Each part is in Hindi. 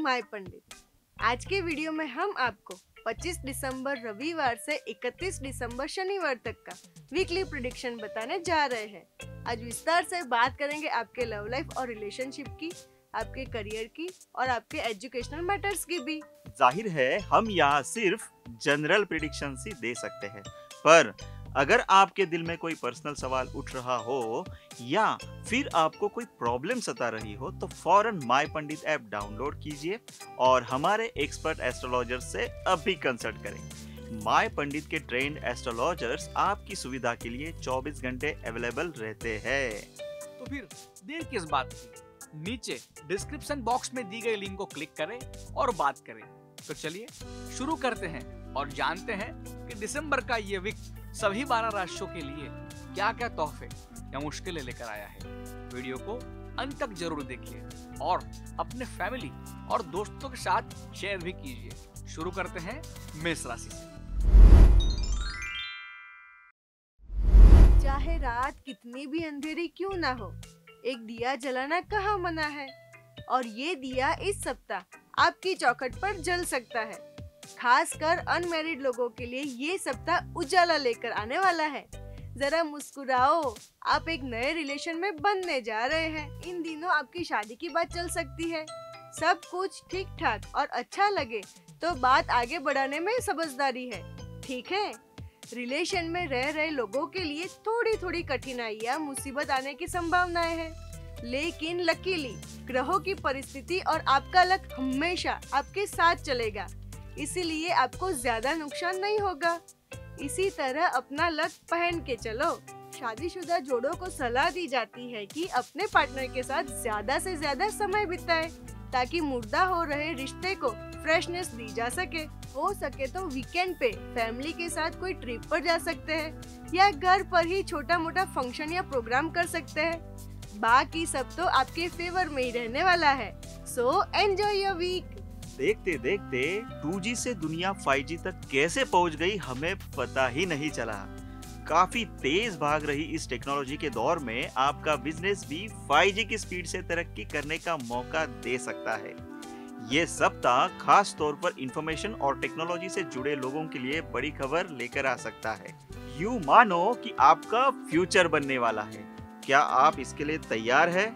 माय पंडित। आज के वीडियो में हम आपको 25 दिसंबर रविवार से 31 दिसंबर शनिवार तक का वीकली प्रेडिक्शन बताने जा रहे हैं। आज विस्तार से बात करेंगे आपके लव लाइफ और रिलेशनशिप की, आपके करियर की और आपके एजुकेशनल मैटर्स की भी। जाहिर है हम यहाँ सिर्फ जनरल प्रेडिक्शन ही दे सकते हैं, पर अगर आपके दिल में कोई पर्सनल सवाल उठ रहा हो या फिर आपको कोई प्रॉब्लम सता रही हो तो फौरन माय पंडित ऐप डाउनलोड कीजिए और हमारे एक्सपर्ट एस्ट्रोलॉजर्स से अभी कंसल्ट करें। माय पंडित के ट्रेंड एस्ट्रोलॉजर्स आपकी सुविधा के लिए 24 घंटे अवेलेबल रहते हैं। तो फिर देर किस बात की, नीचे डिस्क्रिप्शन बॉक्स में दी गई लिंक को क्लिक करें और बात करें। तो चलिए शुरू करते हैं और जानते हैं कि दिसंबर का ये वीक सभी 12 राशियों के लिए क्या क्या तोहफे या मुश्किलें लेकर आया है। वीडियो को अंत तक जरूर देखिए और अपने फैमिली और दोस्तों के साथ शेयर भी कीजिए। शुरू करते हैं मेष राशि से। चाहे रात कितनी भी अंधेरी क्यों ना हो, एक दिया जलाना कहाँ मना है। और ये दिया इस सप्ताह आपकी चौखट पर जल सकता है। खासकर अनमैरिड लोगों के लिए ये सप्ताह उजाला लेकर आने वाला है। जरा मुस्कुराओ, आप एक नए रिलेशन में बनने जा रहे हैं। इन दिनों आपकी शादी की बात चल सकती है। सब कुछ ठीक ठाक और अच्छा लगे तो बात आगे बढ़ाने में समझदारी है, ठीक है। रिलेशन में रह रहे लोगों के लिए थोड़ी थोड़ी कठिनाइयाँ, मुसीबत आने की संभावनाएं हैं, लेकिन लकीली ग्रहों की परिस्थिति और आपका लक हमेशा आपके साथ चलेगा, इसीलिए आपको ज्यादा नुकसान नहीं होगा। इसी तरह अपना लक पहन के चलो। शादीशुदा जोड़ों को सलाह दी जाती है कि अपने पार्टनर के साथ ज्यादा से ज्यादा समय बिताएं, ताकि मुर्दा हो रहे रिश्ते को फ्रेशनेस दी जा सके। हो सके तो वीकेंड पे फैमिली के साथ कोई ट्रिप पर जा सकते हैं या घर पर ही छोटा मोटा फंक्शन या प्रोग्राम कर सकते हैं। बाकी सब तो आपके फेवर में ही रहने वाला है। So enjoy your week. देखते देखते 2G से दुनिया 5G तक कैसे पहुंच गई हमें पता ही नहीं चला। काफी तेज भाग रही इस टेक्नोलॉजी के दौर में आपका बिजनेस भी 5G की स्पीड से तरक्की करने का मौका दे सकता है। ये सप्ताह खास तौर पर इंफॉर्मेशन और टेक्नोलॉजी से जुड़े लोगों के लिए बड़ी खबर लेकर आ सकता है। यूं मानो कि आपका फ्यूचर बनने वाला है। क्या आप इसके लिए तैयार हैं?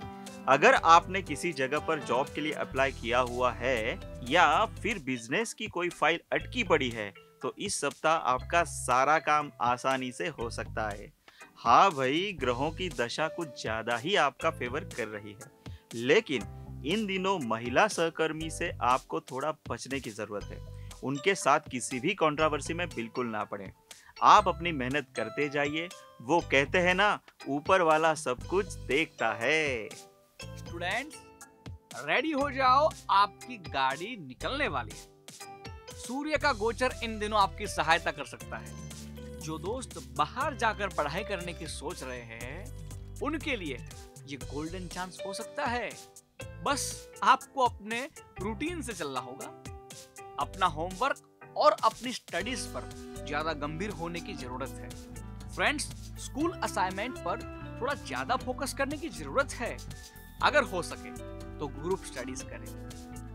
अगर आपने किसी जगह पर जॉब के लिए अप्लाई किया हुआ है या फिर बिजनेस की कोई फाइल अटकी पड़ी है तो इस सप्ताह आपका सारा काम आसानी से हो सकता है। हाँ भाई, ग्रहों की दशा कुछ ज्यादा ही आपका फेवर कर रही है, लेकिन इन दिनों महिला सहकर्मी से आपको थोड़ा बचने की जरूरत है। उनके साथ किसी भी कंट्रोवर्सी में बिल्कुल ना पड़े। आप अपनी मेहनत करते जाइए। वो कहते हैं ना, ऊपर वाला सब कुछ देखता है। स्टूडेंट्स रेडी हो जाओ, आपकी गाड़ी निकलने वाली है। सूर्य का गोचर इन दिनों आपकी सहायता कर सकता है। जो दोस्त बाहर जाकर पढ़ाई करने की सोच रहे हैं उनके लिए ये गोल्डन चांस हो सकता है। बस आपको अपने रूटीन से चलना होगा। अपना होमवर्क और अपनी स्टडीज पर ज्यादा गंभीर होने की जरूरत है। फ्रेंड्स, स्कूल असाइनमेंट पर थोड़ा ज्यादा फोकस करने की जरूरत है। अगर हो सके तो ग्रुप स्टडीज करें,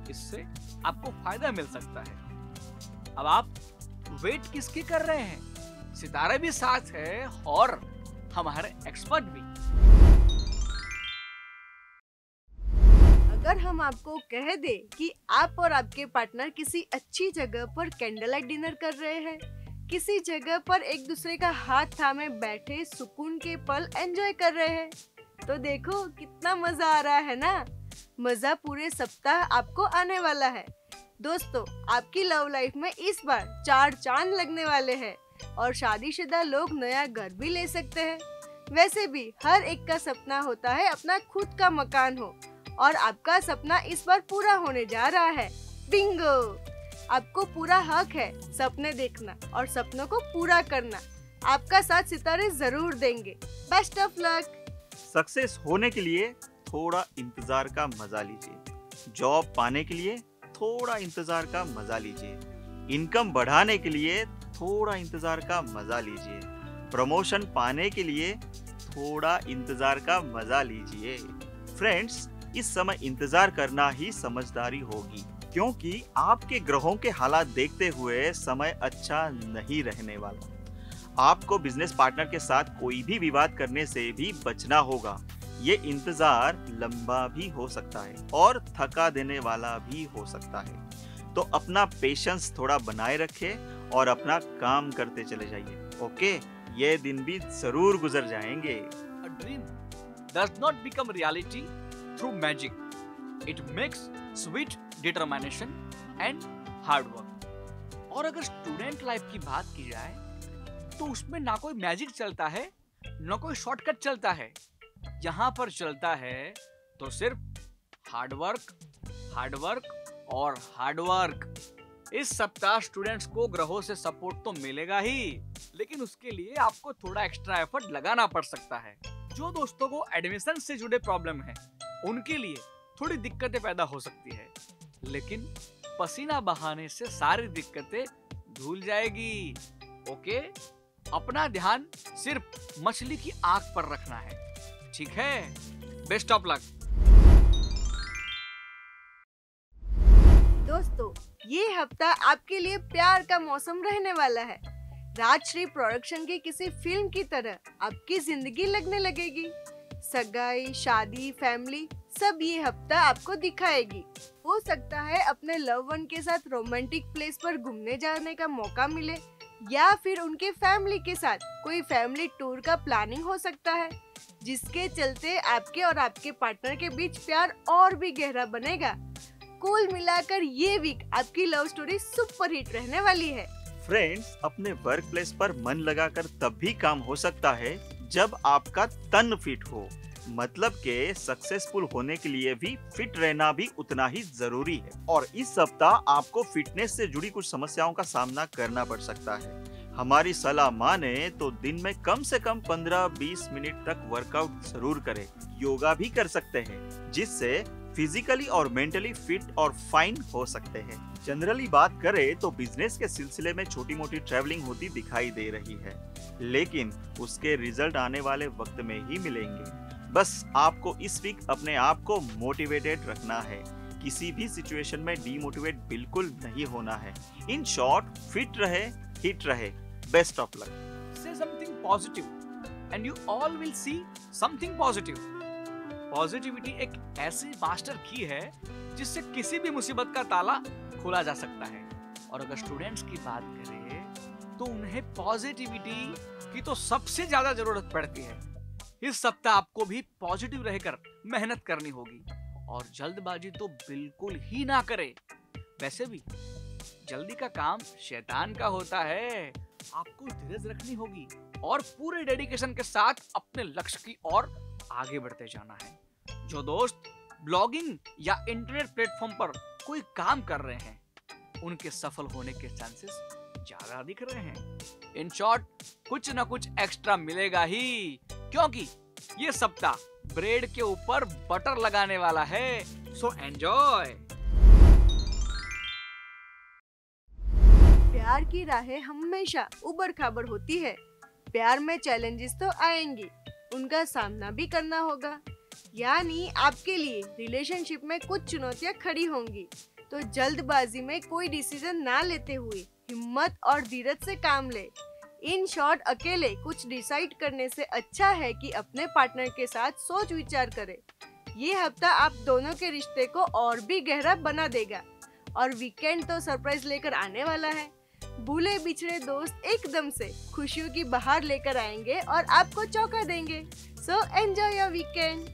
इससे आपको फायदा मिल सकता है। अब आप वेट किसकी कर रहे हैं? सितारे भी साथ है और हमारे एक्सपर्ट भी। अगर हम आपको कह दे कि आप और आपके पार्टनर किसी अच्छी जगह पर कैंडल लाइट डिनर कर रहे हैं, किसी जगह पर एक दूसरे का हाथ थामे बैठे सुकून के पल एंजॉय कर रहे हैं, तो देखो कितना मजा आ रहा है ना। मजा पूरे सप्ताह आपको आने वाला है। दोस्तों, आपकी लव लाइफ में इस बार 4 चांद लगने वाले हैं और शादीशुदा लोग नया घर भी ले सकते हैं। वैसे भी हर एक का सपना होता है अपना खुद का मकान हो, और आपका सपना इस बार पूरा होने जा रहा है। बिंगो! आपको पूरा हक है सपने देखना और सपनों को पूरा करना। आपका साथ सितारे जरूर देंगे। Best of luck. सक्सेस होने के लिए थोड़ा इंतजार का मजा लीजिए। जॉब पाने के लिए थोड़ा इंतजार का मजा लीजिए। इनकम बढ़ाने के लिए थोड़ा इंतजार का मजा लीजिए। प्रमोशन पाने के लिए थोड़ा इंतजार का मजा लीजिए। फ्रेंड्स, इस समय इंतजार करना ही समझदारी होगी। क्योंकि आपके ग्रहों के हालात देखते हुए समय अच्छा नहीं रहने वाला। आपको बिजनेस पार्टनर के साथ कोई भी विवाद करने से भी बचना होगा। ये इंतजार लंबा भी हो सकता है और थका देने वाला भी हो सकता है। तो अपना पेशेंस थोड़ा बनाए रखें और अपना काम करते चले जाइए। ओके, ये दिन भी जरूर गुजर जाएंगे। A dream does not become reality through magic. It makes sweet determination and hard work. और अगर स्टूडेंट लाइफ की बात की जाए तो उसमें ना कोई मैजिक चलता है, ना कोई शॉर्टकट चलता है। यहाँ पर चलता है तो सिर्फ हार्ड वर्क और हार्ड वर्क। इस सप्ताह स्टूडेंट्स को ग्रहों से सपोर्ट तो मिलेगा ही, लेकिन उसके लिए आपको थोड़ा एक्स्ट्रा एफर्ट लगाना पड़ सकता है। जो दोस्तों को एडमिशन से जुड़े प्रॉब्लम है, उनके लिए थोड़ी दिक्कतें पैदा हो सकती है, लेकिन पसीना बहाने से सारी दिक्कतें धुल जाएगी। ओके, अपना ध्यान सिर्फ मछली की आंख पर रखना है, ठीक है? Best of luck. दोस्तों, ये हफ्ता आपके लिए प्यार का मौसम रहने वाला है। राजश्री प्रोडक्शन की किसी फिल्म की तरह आपकी जिंदगी लगने लगेगी। सगाई, शादी, फैमिली सब ये हफ्ता आपको दिखाएगी। हो सकता है अपने लव वन के साथ रोमांटिक प्लेस पर घूमने जाने का मौका मिले, या फिर उनके फैमिली के साथ कोई फैमिली टूर का प्लानिंग हो सकता है, जिसके चलते आपके और आपके पार्टनर के बीच प्यार और भी गहरा बनेगा। कुल मिलाकर ये वीक आपकी लव स्टोरी सुपर हिट रहने वाली है। फ्रेंड्स, अपने वर्क प्लेस पर मन लगाकर तब भी काम हो सकता है जब आपका तन फिट हो। मतलब के सक्सेसफुल होने के लिए भी फिट रहना भी उतना ही जरूरी है। और इस सप्ताह आपको फिटनेस से जुड़ी कुछ समस्याओं का सामना करना पड़ सकता है। हमारी सलाह माने तो दिन में कम से कम 15-20 मिनट तक वर्कआउट जरूर करें। योगा भी कर सकते हैं, जिससे फिजिकली और मेंटली फिट और फाइन हो सकते हैं। जनरली बात करें तो बिजनेस के सिलसिले में छोटी मोटी ट्रैवलिंग होती दिखाई दे रही है, लेकिन उसके रिजल्ट आने वाले वक्त में ही मिलेंगे। बस आपको इस वीक अपने आप को मोटिवेटेड रखना है। किसी भी सिचुएशन में डीमोटिवेट बिल्कुल नहीं होना है। इन शॉर्ट, फिट रहे, हिट रहे। Best of luck. Say something positive and you all will see something positive. Positivity एक ऐसी मास्टर की है जिससे किसी भी मुसीबत का ताला खोला जा सकता है। और अगर स्टूडेंट्स की बात करें तो उन्हें पॉजिटिविटी की तो सबसे ज्यादा जरूरत पड़ती है। इस सप्ताह आपको भी पॉजिटिव रहकर मेहनत करनी होगी और जल्दबाजी तो बिल्कुल ही ना करें। वैसे भी जल्दी का काम शैतान का होता है। आपको धीरज रखनी होगी और पूरे डेडिकेशन के साथ अपने लक्ष्य की ओर आगे बढ़ते जाना है। जो दोस्त ब्लॉगिंग या इंटरनेट प्लेटफॉर्म पर कोई काम कर रहे हैं, उनके सफल होने के चांसेस ज्यादा दिख रहे हैं। इन शॉर्ट, कुछ ना कुछ एक्स्ट्रा मिलेगा ही, क्योंकि ये सप्ताह ब्रेड के ऊपर बटर लगाने वाला है। So enjoy. प्यार की राहें हमेशा उबड़ खाबड़ होती है। प्यार में चैलेंजेस तो आएंगी, उनका सामना भी करना होगा। यानी आपके लिए रिलेशनशिप में कुछ चुनौतियां खड़ी होंगी। तो जल्दबाजी में कोई डिसीजन ना लेते हुए हिम्मत और धीरज से काम ले। इन शॉर्ट, अकेले कुछ डिसाइड करने से अच्छा है कि अपने पार्टनर के साथ सोच विचार करें। ये हफ्ता आप दोनों के रिश्ते को और भी गहरा बना देगा। और वीकेंड तो सरप्राइज लेकर आने वाला है। भूले बिछड़े दोस्त एकदम से खुशियों की बहार लेकर आएंगे और आपको चौंका देंगे। सो एंजॉय योर वीकेंड।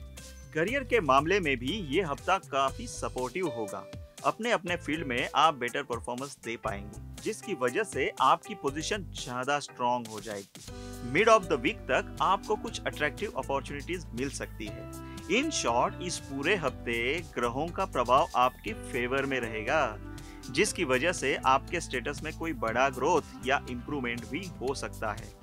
करियर के मामले में भी ये हफ्ता काफी सपोर्टिव होगा। अपने अपने फील्ड में आप बेटर परफॉर्मेंस दे पाएंगे, जिसकी वजह से आपकी पोजीशन ज्यादा स्ट्रॉन्ग हो जाएगी। मिड ऑफ द वीक तक आपको कुछ अट्रैक्टिव अपॉर्चुनिटीज मिल सकती है। इन शॉर्ट, इस पूरे हफ्ते ग्रहों का प्रभाव आपके फेवर में रहेगा, जिसकी वजह से आपके स्टेटस में कोई बड़ा ग्रोथ या इम्प्रूवमेंट भी हो सकता है।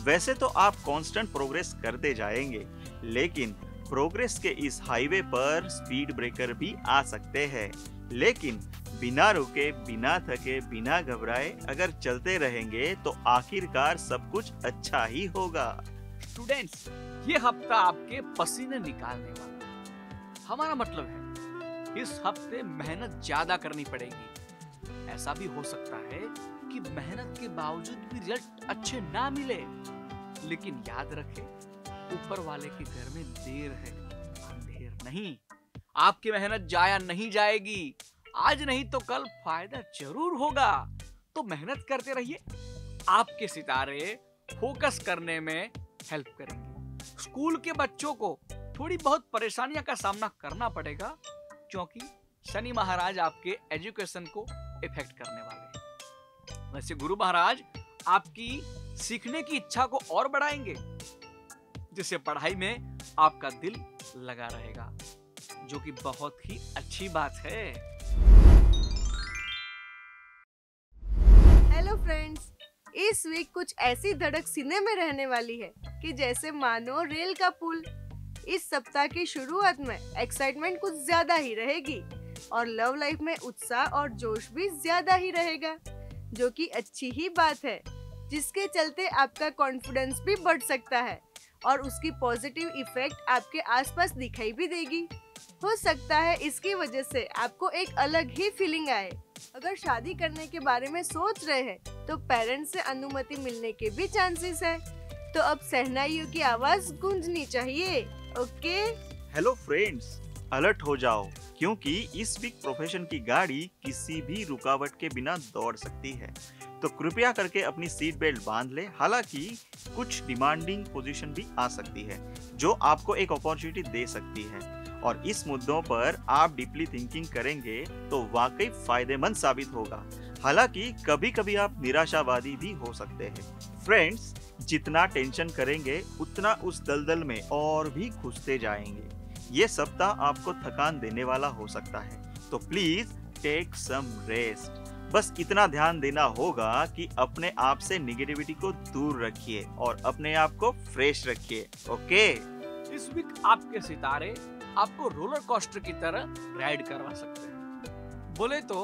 वैसे तो आप कांस्टेंट प्रोग्रेस करते जाएंगे, लेकिन प्रोग्रेस के इस हाईवे पर स्पीड ब्रेकर भी आ सकते हैं। लेकिन बिना रुके, बिना थके, बिना घबराए अगर चलते रहेंगे तो आखिरकार सब कुछ अच्छा ही होगा। स्टूडेंट्स, ये हफ्ता आपके पसीने निकालने वाला है। हमारा मतलब है इस हफ्ते मेहनत ज्यादा करनी पड़ेगी। ऐसा भी हो सकता है कि मेहनत के बावजूद भी रिजल्ट अच्छे ना मिले, लेकिन याद रखें, ऊपर वाले के घर में देर है, अंधेर नहीं। आपकी मेहनत जाया नहीं जाएगी। आज नहीं तो कल फायदा जरूर होगा। तो मेहनत करते रहिए। आपके सितारे फोकस करने में हेल्प करेंगे। स्कूल के बच्चों को थोड़ी बहुत परेशानियों का सामना करना पड़ेगा, क्योंकि शनि महाराज आपके एजुकेशन को इफेक्ट करने वाले हैं। वैसे गुरु महाराज आपकी सीखने की इच्छा को और बढ़ाएंगे, जिससे पढ़ाई में आपका दिल लगा रहेगा, जो कि बहुत ही अच्छी बात है। हेलो फ्रेंड्स, इस वीक कुछ ऐसी धड़क सीने में रहने वाली है कि जैसे मानो रेल का पुल। इस सप्ताह की शुरुआत में एक्साइटमेंट कुछ ज्यादा ही रहेगी और लव लाइफ में उत्साह और जोश भी ज्यादा ही रहेगा, जो कि अच्छी ही बात है, जिसके चलते आपका कॉन्फिडेंस भी बढ़ सकता है और उसकी पॉजिटिव इफेक्ट आपके आसपास दिखाई भी देगी। हो सकता है इसकी वजह से आपको एक अलग ही फीलिंग आए। अगर शादी करने के बारे में सोच रहे हैं तो पेरेंट्स से अनुमति मिलने के भी चांसेस है। तो अब शहनाइयों की आवाज गूंजनी चाहिए। ओके? हेलो फ्रेंड्स, अलर्ट हो जाओ, क्योंकि इस वीक प्रोफेशन की गाड़ी किसी भी रुकावट के बिना दौड़ सकती है। तो कृपया करके अपनी सीट बेल्ट बांध ले। हालांकि कुछ डिमांडिंग पोजीशन भी आ सकती है, जो आपको एक अपॉर्चुनिटी दे सकती है, और इस मुद्दों पर आप डीपली थिंकिंग करेंगे तो वाकई फायदेमंद साबित होगा। हालांकि कभी कभी आप निराशावादी भी हो सकते हैं। फ्रेंड्स, जितना टेंशन करेंगे उतना उस दलदल में और भी घुसते जाएंगे। ये सप्ताह आपको थकान देने वाला हो सकता है, तो प्लीज टेक सम रेस्ट। बस इतना ध्यान देना होगा कि अपने आप से निगेटिविटी को दूर रखिए और अपने आप को फ्रेश रखिए। ओके? इस वीक आपके सितारे आपको रोलर कोस्टर की तरह राइड करवा सकते हैं। बोले तो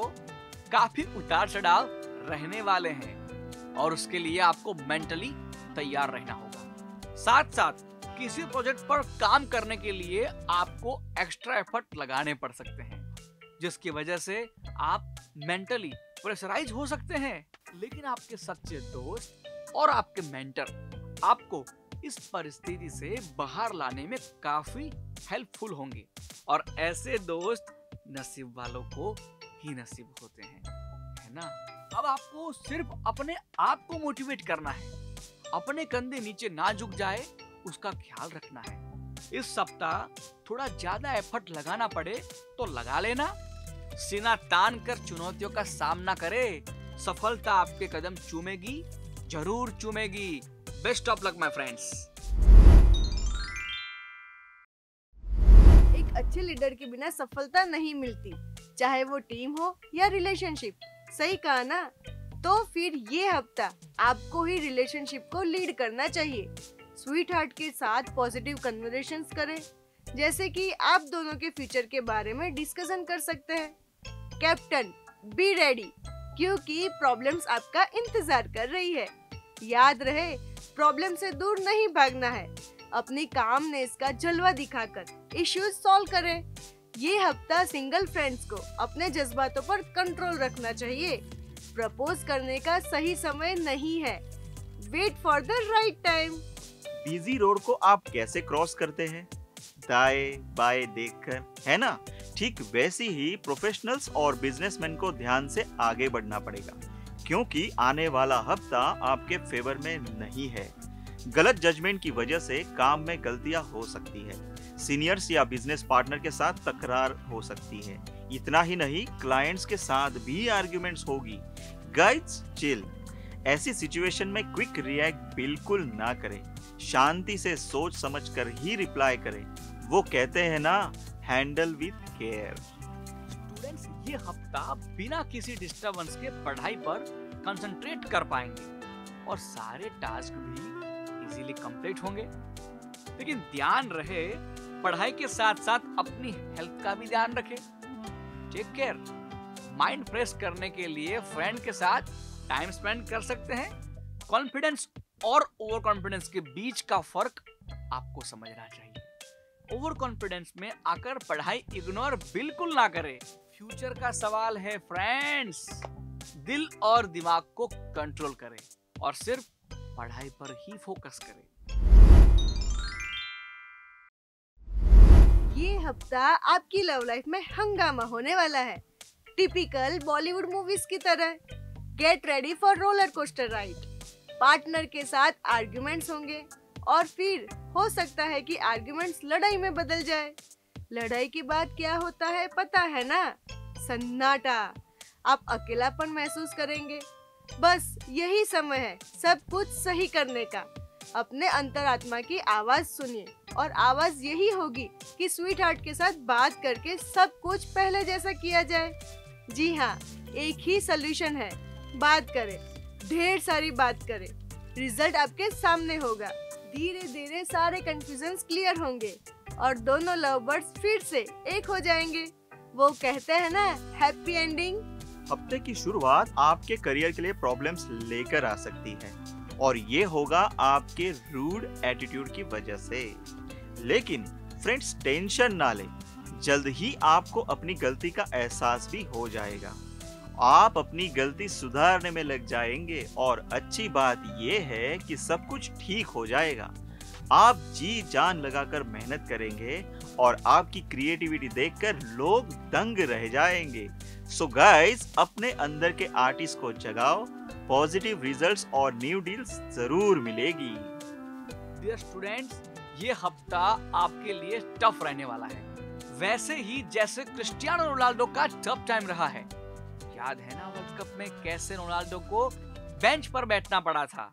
काफी उतार चढ़ाव रहने वाले हैं और उसके लिए आपको मेंटली तैयार रहना होगा। साथ साथ किसी प्रोजेक्ट पर काम करने के लिए आपको एक्स्ट्रा एफर्ट लगाने पड़ सकते हैं, जिसकी वजह से आप मेंटली प्रेशराइज हो सकते हैं। लेकिन आपके सच्चे दोस्त और आपके मेंटर आपको इस परिस्थिति से बाहर लाने में काफी हेल्पफुल होंगे, और ऐसे दोस्त नसीब वालों को ही नसीब होते हैं, है ना? अब आपको सिर्फ अपने आप को मोटिवेट करना है। अपने कंधे नीचे ना झुक जाए, उसका ख्याल रखना है। इस सप्ताह थोड़ा ज्यादा एफर्ट लगाना पड़े तो लगा लेना। सीना तान कर चुनौतियों का सामना करे। सफलता आपके कदम चूमेगी, जरूर चूमेगी। Best of luck my friends. एक अच्छे लीडर के बिना सफलता नहीं मिलती, चाहे वो टीम हो या रिलेशनशिप। सही कहा ना? तो फिर ये हफ्ता आपको ही रिलेशनशिप को लीड करना चाहिए। स्वीट हार्ट के साथ पॉजिटिव कन्वर्सेशंस करें, जैसे कि आप दोनों के फ्यूचर के बारे में डिस्कशन कर सकते हैं। कैप्टन, बी रेडी, क्योंकि प्रॉब्लम्स आपका इंतजार कर रही है। याद रहे, प्रॉब्लम से दूर नहीं भागना है। अपनी कामनेस का जलवा दिखाकर इश्यूज सॉल्व करें। ये हफ्ता सिंगल फ्रेंड्स को अपने जज्बातों पर कंट्रोल रखना चाहिए। प्रपोज करने का सही समय नहीं है। Wait for the right time. Busy road को आप कैसे क्रॉस करते हैं? दाएं बाएं देखकर, है ना? ठीक वैसी ही प्रोफेशनल्स और बिजनेसमैन को ध्यान से आगे बढ़ना पड़ेगा, क्योंकि आने वाला हफ्ता आपके फेवर में नहीं है। गलत जजमेंट की वजह से काम में गलतियां हो सकती है। सीनियर्स या बिजनेस पार्टनर के साथ तकरार हो सकती है। इतना ही नहीं, क्लाइंट्स के साथ भी आर्ग्यूमेंट्स होगी। Guys, chill. ऐसी सिचुएशन में क्विक रिएक्ट बिल्कुल ना करें। शांति से सोच समझकर ही रिप्लाई करें। वो कहते हैं ना, हैंडल विद केयर। स्टूडेंट्स ये हफ्ता बिना किसी डिस्टरबेंस के पढ़ाई पर कंसंट्रेट कर पाएंगे और सारे टास्क भी इजीली कंप्लीट होंगे। लेकिन ध्यान रहे, पढ़ाई के साथ साथ अपनी हेल्थ का भी ध्यान रखें। Take care. माइंड फ्रेश करने के लिए फ्रेंड के साथ टाइम स्पेंड कर सकते हैं। कॉन्फिडेंस और ओवर कॉन्फिडेंस के बीच का फर्क आपको समझना चाहिए। ओवर कॉन्फिडेंस में आकर पढ़ाई इग्नोर बिल्कुल ना करें। फ्यूचर का सवाल है फ्रेंड्स। दिल और दिमाग को कंट्रोल करें और सिर्फ पढ़ाई पर ही फोकस करें। ये हफ्ता आपकी लव लाइफ में हंगामा होने वाला है, टिपिकल बॉलीवुड मूवीज की तरह। Get ready for roller coaster ride. Partner के साथ आर्ग्यूमेंट्स होंगे और फिर हो सकता है कि आर्ग्यूमेंट्स लड़ाई में बदल जाए। लड़ाई के बाद क्या होता है पता है ना? सन्नाटा। आप अकेलापन महसूस करेंगे। बस यही समय है सब कुछ सही करने का। अपने अंतरात्मा की आवाज सुनिए और आवाज यही होगी कि स्वीट हार्ट के साथ बात करके सब कुछ पहले जैसा किया जाए। जी हाँ, एक ही सोल्यूशन है, बात करें, ढेर सारी बात करें। रिजल्ट आपके सामने होगा। धीरे धीरे सारे कंफ्यूजन्स क्लियर होंगे और दोनों लव बर्ड्स फिर से एक हो जाएंगे। वो कहते हैं ना, हैप्पी एंडिंग। हफ्ते की शुरुआत आपके करियर के लिए प्रॉब्लम्स लेकर आ सकती है और ये होगा आपके रूड एटीट्यूड की वजह से। लेकिन फ्रेंड्स, टेंशन ना लें, जल्द ही आपको अपनी गलती का एहसास भी हो जाएगा। आप अपनी गलती सुधारने में लग जाएंगे और अच्छी बात ये है कि सब कुछ ठीक हो जाएगा। आप जी जान लगाकर मेहनत करेंगे और आपकी क्रिएटिविटी देखकर लोग दंग रह जाएंगे। सो गाइस, अपने अंदर के आर्टिस्ट को जगाओ। पॉजिटिव रिजल्ट्स और न्यू डील्स जरूर मिलेगी। डियर स्टूडेंट्स, ये हफ्ता आपके लिए टफ रहने वाला है, वैसे ही जैसे क्रिस्टियानो रोनाल्डो का टफ टाइम रहा है। याद है ना वर्ल्ड कप में कैसे रोनाल्डो को बेंच पर बैठना पड़ा था।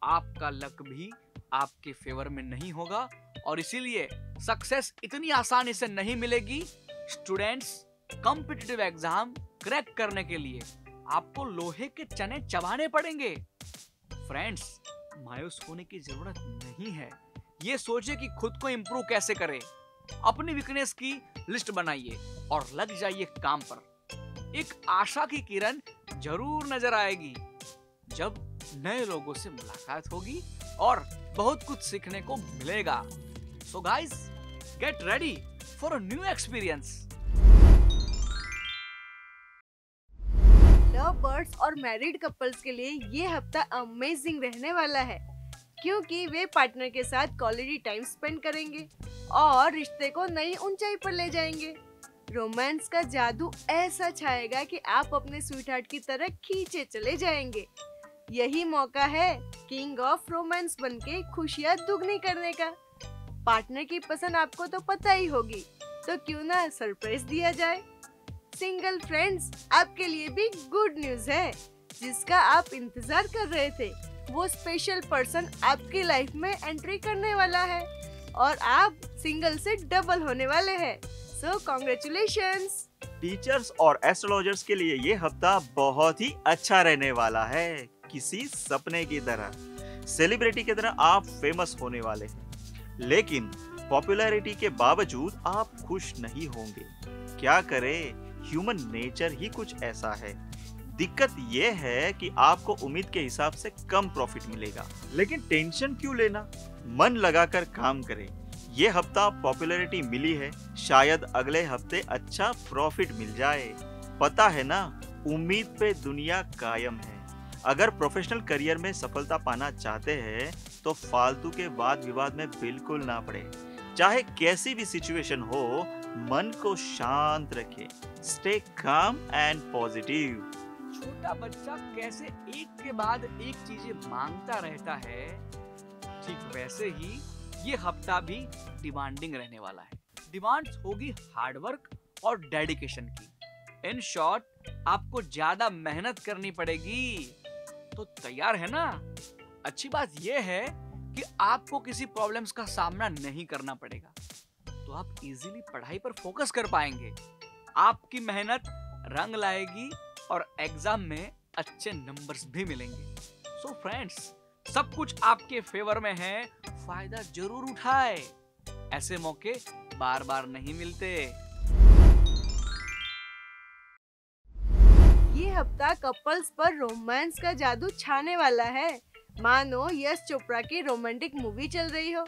आपका लक भी आपके फेवर में नहीं होगा और इसीलिए सक्सेस इतनी आसानी से नहीं मिलेगी। स्टूडेंट्स, कॉम्पिटिटिव एग्जाम क्रैक करने के लिए आपको लोहे के चने चबाने पड़ेंगे। फ्रेंड्स, मायूस होने की जरूरत नहीं है। ये सोचिए कि खुद को इम्प्रूव कैसे करें। अपनी वीकनेस की लिस्ट बनाइए और लग जाइए काम पर। एक आशा की किरण जरूर नजर आएगी जब नए लोगों से मुलाकात होगी और बहुत कुछ सीखने को मिलेगा। So guys, get ready for a new experience. Love birds और मैरिड कपल्स के लिए ये हफ्ता अमेजिंग रहने वाला है, क्योंकि वे पार्टनर के साथ क्वालिटी टाइम स्पेंड करेंगे और रिश्ते को नई ऊंचाई पर ले जाएंगे। रोमांस का जादू ऐसा छाएगा कि आप अपने स्वीटहार्ट की तरह खींचे चले जाएंगे। यही मौका है किंग ऑफ रोमांस बनके खुशियाँ दुगनी करने का। पार्टनर की पसंद आपको तो पता ही होगी, तो क्यों ना सरप्राइज दिया जाए। सिंगल फ्रेंड्स, आपके लिए भी गुड न्यूज है, जिसका आप इंतजार कर रहे थे। वो स्पेशल पर्सन आपकी लाइफ में एंट्री करने वाला है और आप सिंगल से डबल होने वाले हैं। सो कांग्रेचुलेशंस। टीचर्स और एस्ट्रोलॉजर्स के लिए ये हफ्ता बहुत ही अच्छा रहने वाला है। किसी सपने की तरह, सेलिब्रिटी की तरह आप फेमस होने वाले हैं। लेकिन पॉपुलैरिटी के बावजूद आप खुश नहीं होंगे। क्या करें, ह्यूमन नेचर ही कुछ ऐसा है। दिक्कत ये है कि आपको उम्मीद के हिसाब से कम प्रॉफिट मिलेगा। लेकिन टेंशन क्यों लेना, मन लगाकर काम करें। ये हफ्ता पॉपुलैरिटी मिली है, शायद अगले हफ्ते अच्छा प्रॉफिट मिल जाए। पता है ना, उम्मीद पे दुनिया कायम है। अगर प्रोफेशनल करियर में सफलता पाना चाहते हैं तो फालतू के वाद विवाद में बिल्कुल ना पड़े। चाहे कैसी भी सिचुएशन हो, मन को शांत रखें। Stay calm and positive. छोटा बच्चा कैसे एक के बाद एक चीजें मांगता रहता है, ठीक वैसे ही ये हफ्ता भी डिमांडिंग रहने वाला है। डिमांड्स होगी हार्डवर्क और डेडिकेशन की। इन शॉर्ट, आपको ज्यादा मेहनत करनी पड़ेगी। तो तैयार है ना? अच्छी बात यह है कि आपको किसी प्रॉब्लम्स का सामना नहीं करना पड़ेगा, तो आप इजीली पढ़ाई पर फोकस कर पाएंगे। आपकी मेहनत रंग लाएगी और एग्जाम में अच्छे नंबर्स भी मिलेंगे। सो फ्रेंड्स, सब कुछ आपके फेवर में है, फायदा जरूर उठाए। ऐसे मौके बार बार नहीं मिलते। ये हफ्ता कपल्स पर रोमांस का जादू छाने वाला है। मानो यश चोपड़ा की रोमांटिक मूवी चल रही हो।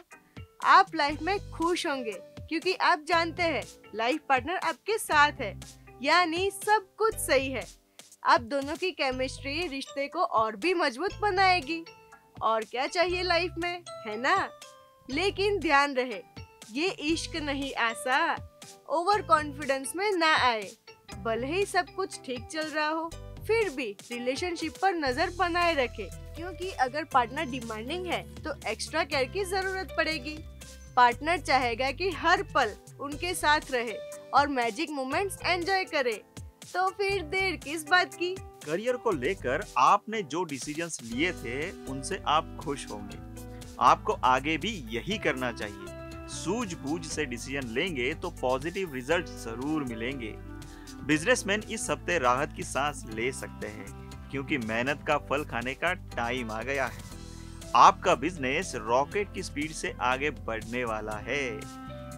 आप लाइफ में खुश होंगे क्योंकि आप जानते हैं लाइफ पार्टनर आपके साथ है, यानी सब कुछ सही है। आप दोनों की केमिस्ट्री रिश्ते को और भी मजबूत बनाएगी। और क्या चाहिए लाइफ में, है ना? लेकिन ध्यान रहे, ये इश्क नहीं ऐसा, ओवर कॉन्फिडेंस में ना आए। भले ही सब कुछ ठीक चल रहा हो, फिर भी रिलेशनशिप पर नजर बनाए रखे, क्योंकि अगर पार्टनर डिमांडिंग है तो एक्स्ट्रा केयर की जरूरत पड़ेगी। पार्टनर चाहेगा कि हर पल उनके साथ रहे और मैजिक मोमेंट्स एंजॉय करे, तो फिर देर किस बात की। करियर को लेकर आपने जो डिसीजंस लिए थे उनसे आप खुश होंगे। आपको आगे भी यही करना चाहिए। सूझबूझ से डिसीजन लेंगे तो पॉजिटिव रिजल्ट जरूर मिलेंगे। बिजनेसमैन इस हफ्ते राहत की सांस ले सकते हैं, क्योंकि मेहनत का फल खाने का टाइम आ गया है। आपका बिजनेस रॉकेट की स्पीड से आगे बढ़ने वाला है।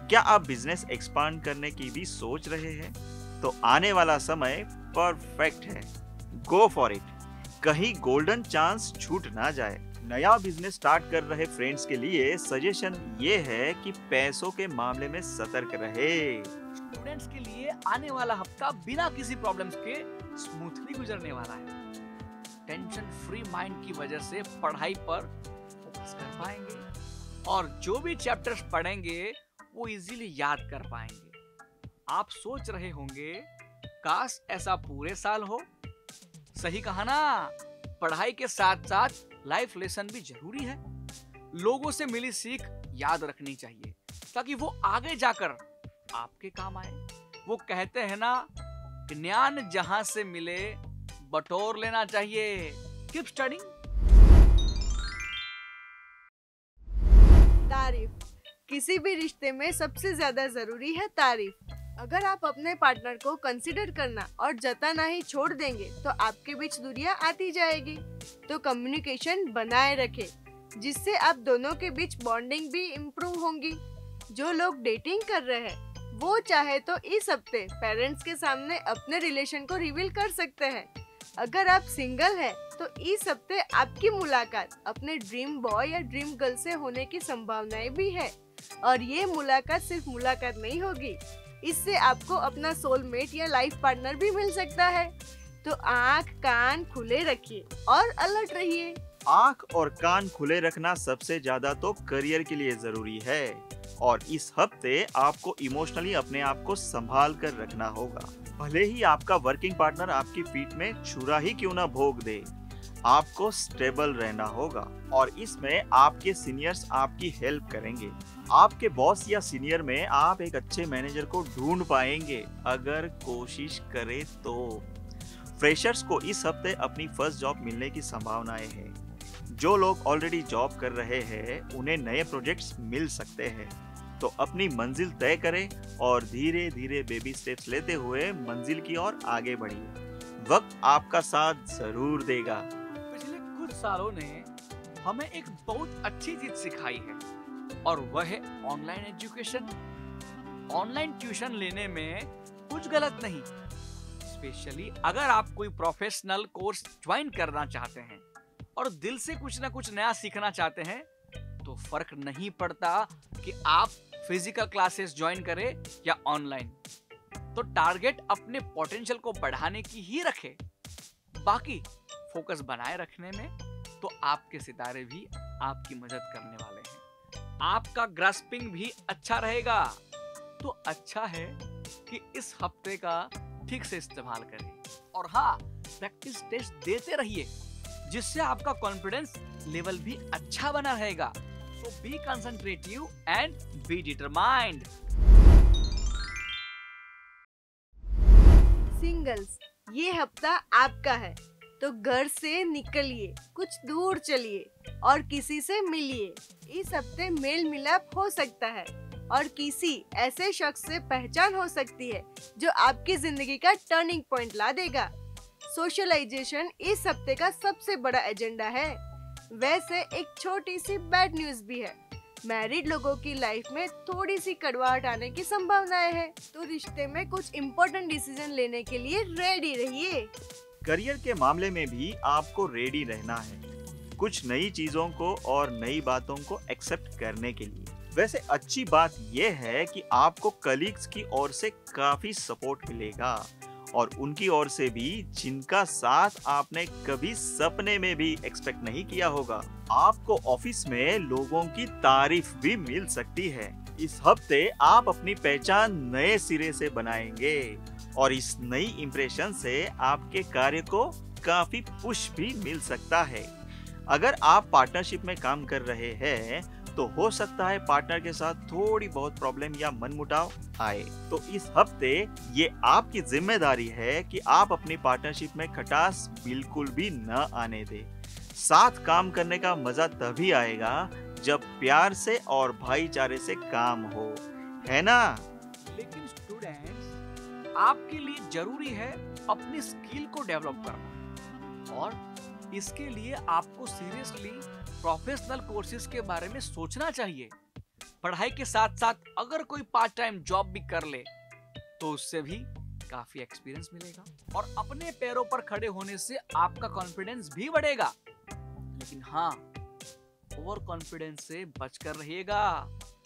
क्या आप बिजनेस एक्सपांड करने की भी सोच रहे हैं? तो आने वाला समय परफेक्ट है। Go for it. कहीं गोल्डन चांस छूट ना जाए। नया बिजनेस स्टार्ट कर रहे फ्रेंड्स के लिए सजेशन ये है कि पैसों के मामले में सतर्क रहे। स्टूडेंट्स के लिए आने वाला हफ्ता बिना किसी प्रॉब्लम्स के स्मूथली गुजरने वाला है। टेंशन फ्री माइंड की वजह से पढ़ाई पर फोकस कर पाएंगे और जो भी चैप्टर्स पढ़ेंगे वो इजीली याद कर पाएंगे। आप सोच रहे होंगे काश ऐसा पूरे साल हो। सही कहा ना, पढ़ाई के साथ साथ लाइफ लेसन भी जरूरी है। लोगों से मिली सीख याद रखनी चाहिए ताकि वो आगे जाकर आपके काम आए। वो कहते हैं ना, ज्ञान जहां से मिले बटोर लेना चाहिए। Keep studying. तारीफ। किसी भी रिश्ते में सबसे ज्यादा जरूरी है तारीफ। अगर आप अपने पार्टनर को कंसीडर करना और जताना ही छोड़ देंगे तो आपके बीच दूरियां आती जाएगी। तो कम्युनिकेशन बनाए रखें, जिससे आप दोनों के बीच बॉन्डिंग भी इम्प्रूव होंगी। जो लोग डेटिंग कर रहे हैं वो चाहे तो इस हफ्ते पेरेंट्स के सामने अपने रिलेशन को रिवील कर सकते हैं। अगर आप सिंगल हैं तो इस हफ्ते आपकी मुलाकात अपने ड्रीम बॉय या ड्रीम गर्ल से होने की संभावनाएं भी है। और ये मुलाकात सिर्फ मुलाकात नहीं होगी, इससे आपको अपना सोलमेट या लाइफ पार्टनर भी मिल सकता है। तो आँख कान खुले रखिए और अलर्ट रहिए। आँख और कान खुले रखना सबसे ज्यादा तो करियर के लिए जरूरी है। और इस हफ्ते आपको इमोशनली अपने आप को संभाल कर रखना होगा। भले ही आपका वर्किंग पार्टनर आपकी पीठ में छुरा ही क्यों ना भोंक दे, आपको स्टेबल रहना होगा। और इसमें आपके सीनियर्स आपकी हेल्प करेंगे। आपके बॉस या सीनियर में आप एक अच्छे मैनेजर को ढूंढ पाएंगे अगर कोशिश करें तो। फ्रेशर्स को इस हफ्ते अपनी फर्स्ट जॉब मिलने की संभावनाएं हैं। जो लोग ऑलरेडी जॉब कर रहे हैं उन्हें नए प्रोजेक्ट्स मिल सकते हैं। तो अपनी मंजिल तय करें और धीरे धीरे बेबी स्टेप्स लेते हुए मंजिल की ओर आगे बढ़िए। वक्त आपका साथ जरूर देगा। पिछले कुछ सालों ने हमें एक बहुत अच्छी चीज सिखाई है और वह है ऑनलाइन एजुकेशन। ऑनलाइन ट्यूशन लेने में कुछ गलत नहीं, स्पेशली अगर आप कोई प्रोफेशनल कोर्स ज्वाइन करना चाहते हैं और दिल से कुछ ना कुछ नया सीखना चाहते हैं, तो फर्क नहीं पड़ता कि आप फिजिकल क्लासेस ज्वाइन करें या ऑनलाइन। तो टारगेट अपने पोटेंशियल को बढ़ाने की ही रखें। बाकी फोकस बनाए रखने में तो आपके सितारे भी आपकी मदद करने वाले हैं। आपका ग्रास्पिंग भी अच्छा रहेगा। तो अच्छा है कि इस हफ्ते का ठीक से इस्तेमाल करें। और हाँ, प्रैक्टिस टेस्ट देते रहिए, जिससे आपका कॉन्फिडेंस लेवल भी अच्छा बना रहेगा। So be concentrative and be determined. Singles, ये हफ्ता आपका है, तो घर से निकलिए, कुछ दूर चलिए और किसी से मिलिए। इस हफ्ते मेल मिलाप हो सकता है और किसी ऐसे शख्स से पहचान हो सकती है जो आपकी जिंदगी का टर्निंग पॉइंट ला देगा। सोशलाइजेशन इस हफ्ते का सबसे बड़ा एजेंडा है। वैसे एक छोटी सी बैड न्यूज भी है। मैरिड लोगों की लाइफ में थोड़ी सी कड़वाहट आने की संभावनाएं है। तो रिश्ते में कुछ इम्पोर्टेंट डिसीजन लेने के लिए रेडी रहिए। करियर के मामले में भी आपको रेडी रहना है, कुछ नई चीजों को और नई बातों को एक्सेप्ट करने के लिए। वैसे अच्छी बात यह है कि आपको कलीग्स की ओर से काफी सपोर्ट मिलेगा और उनकी ओर से भी, जिनका साथ आपने कभी सपने में भी एक्सपेक्ट नहीं किया होगा। आपको ऑफिस में लोगों की तारीफ भी मिल सकती है। इस हफ्ते आप अपनी पहचान नए सिरे से बनाएंगे और इस नई इंप्रेशन से आपके कार्य को काफी पुश भी मिल सकता है। अगर आप पार्टनरशिप में काम कर रहे हैं तो हो सकता है पार्टनर के साथ थोड़ी बहुत प्रॉब्लम या मनमुटाव आए। तो इस हफ्ते ये आपकी जिम्मेदारी है कि आप अपनी पार्टनरशिप में खटास बिल्कुल भी न आने दें। साथ काम करने का मजा तभी आएगा जब प्यार से और भाईचारे से काम हो, है ना? लेकिन स्टूडेंट्स, आपके लिए जरूरी है अपनी स्किल को डेवलप करना और इसके लिए आपको सीरियसली प्रोफेशनल कोर्सेज के बारे में सोचना चाहिए। पढ़ाई के साथ साथ अगर कोई पार्ट टाइम जॉब भी कर ले तो उससे भी काफी एक्सपीरियंस मिलेगा और अपने पैरों पर खड़े होने से आपका कॉन्फिडेंस भी बढ़ेगा। लेकिन हाँ, ओवर कॉन्फिडेंस से बचकर रहिएगा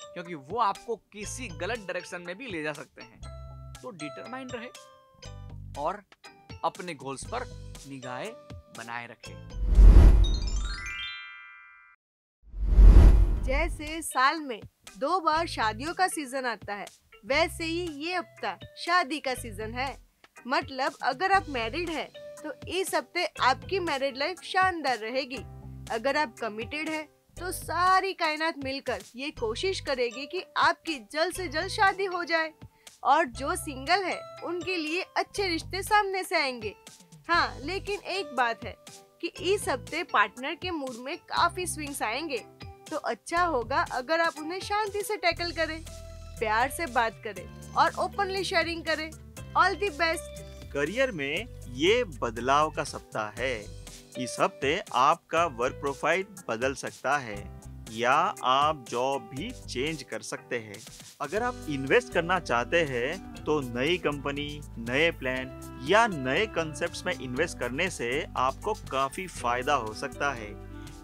क्योंकि वो आपको किसी गलत डायरेक्शन में भी ले जा सकते हैं। तो डिटरमाइंड रहे और अपने गोल्स पर निगाहें बनाए रखें। जैसे साल में 2 बार शादियों का सीजन आता है, वैसे ही ये हफ्ता शादी का सीजन है। मतलब अगर आप मैरिड हैं, तो इस हफ्ते आपकी मैरिड लाइफ शानदार रहेगी। अगर आप कमिटेड हैं, तो सारी कायनात मिलकर ये कोशिश करेगी कि आपकी जल्द से जल्द शादी हो जाए और जो सिंगल है उनके लिए अच्छे रिश्ते सामने से आएंगे। हाँ, लेकिन एक बात है कि इस हफ्ते पार्टनर के मूड में काफी स्विंग्स आएंगे, तो अच्छा होगा अगर आप उन्हें शांति से टैकल करें, प्यार से बात करें और ओपनली शेयरिंग करें। All the best. करियर में ये बदलाव का सप्ताह है। इस हफ्ते आपका वर्क प्रोफाइल बदल सकता है या आप जॉब भी चेंज कर सकते हैं। अगर आप इन्वेस्ट करना चाहते हैं तो नई कंपनी, नए प्लान या नए कॉन्सेप्ट्स में इन्वेस्ट करने से आपको काफी फायदा हो सकता है।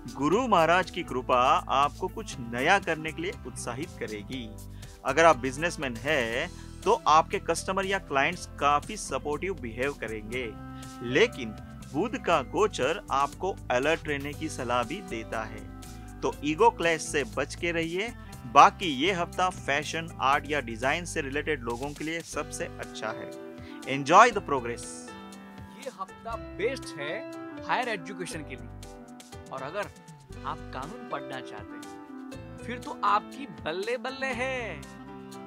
गुरु महाराज की कृपा आपको कुछ नया करने के लिए उत्साहित करेगी। अगर आप बिजनेसमैन हैं तो आपके कस्टमर या क्लाइंट्स काफी सपोर्टिव बिहेव करेंगे। लेकिन बुध का गोचर आपको अलर्ट रहने की सलाह भी देता है, तो ईगो क्लैश से बच के रहिए। बाकी ये हफ्ता फैशन, आर्ट या डिजाइन से रिलेटेड लोगों के लिए सबसे अच्छा है। Enjoy the progress. ये हफ्ता बेस्ट है हायर एजुकेशन के लिए और अगर आप कानून पढ़ना चाहते हैं फिर तो आपकी बल्ले बल्ले है।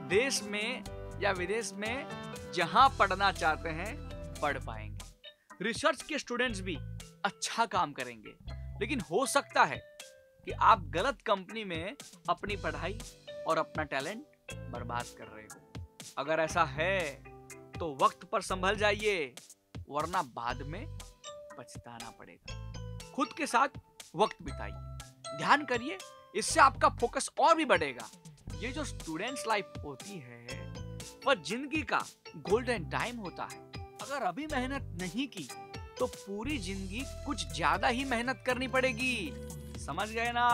देश में या विदेश में जहां पढ़ना चाहते हैं पढ़ पाएंगे। रिसर्च के स्टूडेंट्स भी अच्छा काम करेंगे, लेकिन हो सकता है कि आप गलत कंपनी में अपनी पढ़ाई और अपना टैलेंट बर्बाद कर रहे हो। अगर ऐसा है तो वक्त पर संभल जाइए, वरना बाद में पछताना पड़ेगा। खुद के साथ वक्त बिताइए, ध्यान करिए, इससे आपका फोकस और भी बढ़ेगा। ये जो स्टूडेंट्स लाइफ होती है वह जिंदगी का गोल्डन टाइम होता है। अगर अभी मेहनत नहीं की तो पूरी जिंदगी कुछ ज्यादा ही मेहनत करनी पड़ेगी। समझ गए ना?